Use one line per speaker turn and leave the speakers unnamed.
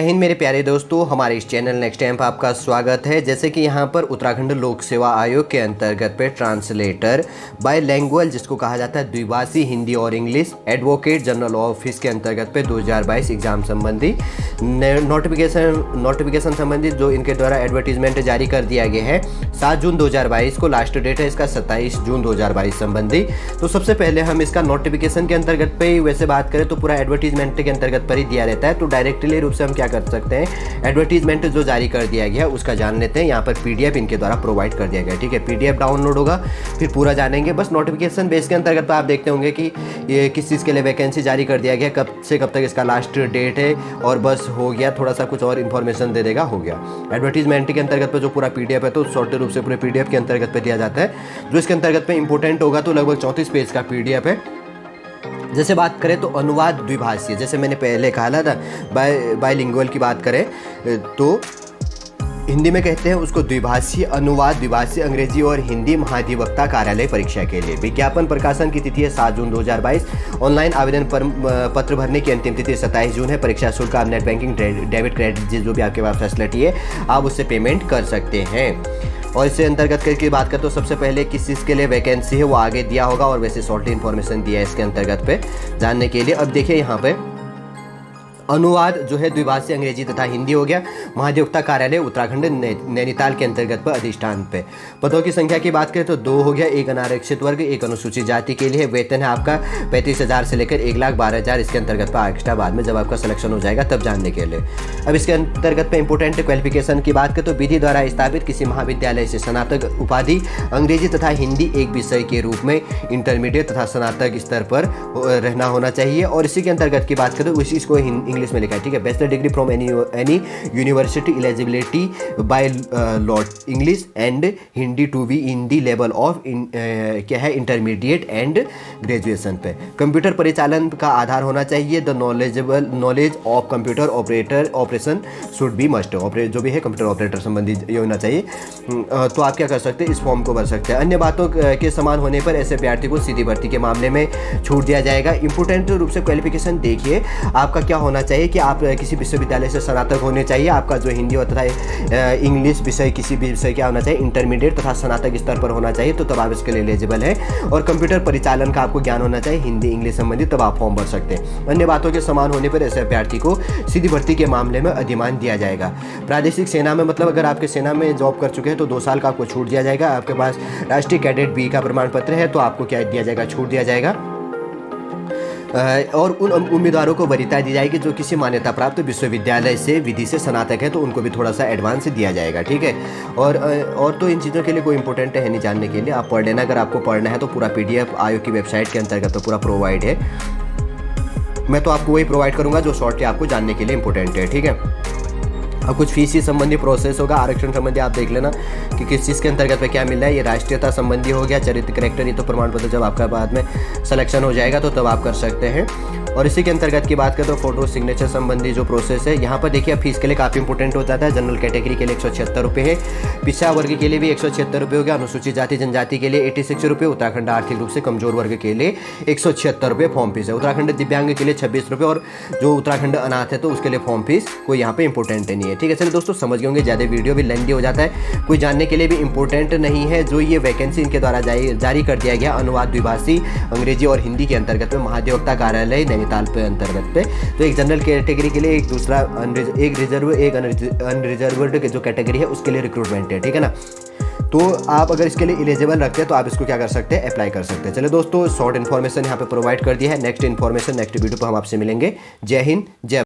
जय हिंद मेरे प्यारे दोस्तों, हमारे इस चैनल नेक्स्ट टाइम पर आपका स्वागत है। जैसे कि यहाँ पर उत्तराखंड लोक सेवा आयोग के अंतर्गत पे ट्रांसलेटर बायलैंग्वेज जिसको कहा जाता है द्विभाषी हिंदी और इंग्लिश एडवोकेट जनरल ऑफिस के अंतर्गत पे 2022 एग्ज़ाम संबंधी नोटिफिकेशन संबंधित जो इनके द्वारा एडवर्टीजमेंट जारी कर दिया गया है 7 जून 2022 को लास्ट डेट है इसका 27 जून 2022 संबंधी। तो सबसे पहले हम इसका नोटिफिकेशन के अंतर्गत पे ही वैसे बात करें तो पूरा एडवर्टीजमेंट के अंतर्गत पर ही दिया रहता है। तो डायरेक्टली रूप से हम क्या कर सकते हैं, एडवर्टीजमेंट जो जारी कर दिया गया है उसका जान लेते हैं। यहाँ पर पीडीएफ इनके द्वारा प्रोवाइड कर दिया गया है, ठीक है। पीडीएफ डाउनलोड होगा, फिर पूरा जानेंगे। बस नोटिफिकेशन बेस के अंतर्गत तो आप देखते होंगे कि ये किस चीज़ के लिए वैकेंसी जारी कर दिया गया, कब से कब तक इसका लास्ट डेट है, और बस हो गया। थोड़ा सा कुछ और इन्फॉर्मेशन दे देगा, हो गया। एडवर्टीजमेंट के अंतर्गत पर जो पूरा पीडीएफ है तो शॉर्ट रूप से पूरे पीडीएफ के अंतर्गत पे दिया जाता है। जो इसके अंतर्गत पे इंपॉर्टेंट होगा तो लगभग 34 पेज का पीडीएफ है। जैसे बात करें तो अनुवाद द्विभाषीय, जैसे मैंने पहले कहा था बायलिंगुअल की बात करें तो हिंदी में कहते हैं उसको द्विभाषीय अनुवाद, द्विभाषीय अंग्रेजी और हिंदी महाधिवक्ता कार्यालय परीक्षा के लिए। विज्ञापन प्रकाशन की तिथि है 7 जून 2022। ऑनलाइन आवेदन पत्र भरने की अंतिम तिथि 27 जून है। परीक्षा शुल्क आप नेट बैंकिंग, डेबिट, क्रेडिट जो भी आपके पास फैसिलिटी है आप उससे पेमेंट कर सकते हैं। और इससे अंतर्गत की बात करें तो सबसे पहले किस चीज़ के लिए वैकेंसी है वो आगे दिया होगा, और वैसे शॉर्ट इन्फॉर्मेशन दिया है इसके अंतर्गत पे जानने के लिए। अब देखिए यहाँ पे अनुवाद जो है द्विभाषीय अंग्रेजी तथा हिंदी हो गया। महाधिवक्ता कार्यालय उत्तराखंड नैनीताल के अंतर्गत पर अधिष्ठान पे। पदों की संख्या की बात करें तो 2 हो गया, एक अनारक्षित वर्ग, एक अनुसूचित जाति के लिए। वेतन है आपका 35,000 से लेकर 1,12,000 इसके अंतर्गत पर एक्स्ट्रा बाद में जब आपका सिलेक्शन हो जाएगा तब जानने के लिए। अब इसके अंतर्गत पे इंपोर्टेंट क्वालिफिकेशन की बात करें तो विधि द्वारा स्थापित किसी महाविद्यालय से स्नातक उपाधि अंग्रेजी तथा हिंदी एक विषय के रूप में इंटरमीडिएट तथा स्नातक स्तर पर रहना होना चाहिए। और इसी के अंतर्गत की बात करें उसी इसको इंग्लिश में लिखा है, ठीक है। Bachelor degree from any university eligibility by law English and Hindi to be in the level of क्या है इंटरमीडिएट एंड ग्रेजुएशन पे। कंप्यूटर परिचालन का आधार होना चाहिए। The knowledge of computer operation should be must. जो भी है कंप्यूटर ऑपरेटर संबंधी ये होना चाहिए। तो आप क्या कर सकते हैं, इस फॉर्म को भर सकते हैं। अन्य बातों के समान होने पर ऐसे अभ्यर्थी को सीधी भर्ती के मामले में छूट दिया जाएगा। इंपोर्टेंट रूप से क्वालिफिकेशन देखिए आपका क्या होना चाहिए कि आप किसी विश्वविद्यालय से स्नातक होने चाहिए। आपका जो हिंदी और तथा इंग्लिश विषय किसी भी विषय क्या होना चाहिए, इंटरमीडिएट तथा स्नातक स्तर पर होना चाहिए, तो तब आप इसके लिए एलिजिबल है। और कंप्यूटर परिचालन का आपको ज्ञान होना चाहिए हिंदी इंग्लिश संबंधित, तब आप फॉर्म भर सकते हैं। अन्य बातों के समान होने पर ऐसे अभ्यर्थी को सीधी भर्ती के मामले में अधिमान दिया जाएगा। प्रादेशिक सेना में मतलब अगर आपके सेना में जॉब कर चुके हैं तो 2 साल का आपको छूट दिया जाएगा। आपके पास राष्ट्रीय कैडेट बी का प्रमाण पत्र है तो आपको क्या दिया जाएगा, छूट दिया जाएगा। और उन उम्मीदवारों को वरीयता दी जाएगी जो किसी मान्यता प्राप्त विश्वविद्यालय से विधि से स्नातक है, तो उनको भी थोड़ा सा एडवांस दिया जाएगा, ठीक है। और तो इन चीज़ों के लिए कोई इंपॉर्टेंट है नहीं जानने के लिए, आप पढ़ लेना। अगर आपको पढ़ना है तो पूरा पीडीएफ आयोग की वेबसाइट के अंतर्गत तो पूरा प्रोवाइड है। मैं तो आपको वही प्रोवाइड करूँगा जो शॉर्टली आपको जानने के लिए इंपॉर्टेंट है, ठीक है। अब कुछ फीस संबंधी प्रोसेस होगा। आरक्षण संबंधी आप देख लेना कि किस चीज़ के अंतर्गत पे क्या मिल रहा है। ये राष्ट्रीयता संबंधी हो गया, चरित्र करेक्टर, ये तो प्रमाण पत्र जब आपका बाद में सिलेक्शन हो जाएगा तो तब आप कर सकते हैं। और इसी के अंतर्गत की बात करें तो फोटो सिग्नेचर संबंधी जो प्रोसेस है यहाँ पर देखिए फीस के लिए काफ़ी इंपॉर्टेंट हो जाता है। जनरल कैटेगरी के लिए 176 रुपये है, पिछड़ा वर्ग के लिए भी 176 रुपये हो गया, अनुसूचित जाति जनजाति के लिए 86 रुपये, उत्तराखंड आर्थिक रूप से कमजोर वर्ग के लिए 176 रुपये फॉर्म फीस है, उत्तराखंड दिव्यांग के लिए 26 रुपये, और जो उत्तराखंड अनाथ है तो उसके लिए फॉर्म फीस कोई यहाँ पे इंपॉर्टेंट नहीं है, ठीक है। चलिए दोस्तों समझ गए होंगे, ज़्यादा वीडियो भी लेंदी हो जाता है, कोई जानने के लिए भी इंपॉर्टेंट नहीं है। जो ये वैकेंसी इनके द्वारा जारी कर दिया गया अनुवाद द्विभाषी अंग्रेजी और हिंदी के अंतर्गत में महाधिवक्ता कार्यालय नैनीताल पे अंतर्गत पे, तो एक जनरल कैटेगरी के लिए, एक दूसरा एक रिजर्व, एक अनरिजर्व्ड जो कैटेगरी है उसके लिए रिक्रूटमेंट है, ठीक है ना। तो आप अगर इसके लिए एलिजिबल रखते हैं तो आप इसको क्या कर सकते हैं, अप्लाई कर सकते हैं। चलिए दोस्तों शॉर्ट इन्फॉर्मेशन यहाँ पे प्रोवाइड कर दिया है। नेक्स्ट इन्फॉर्मेशन नेक्स्ट वीडियो पर हम आपसे मिलेंगे। जय हिंद, जय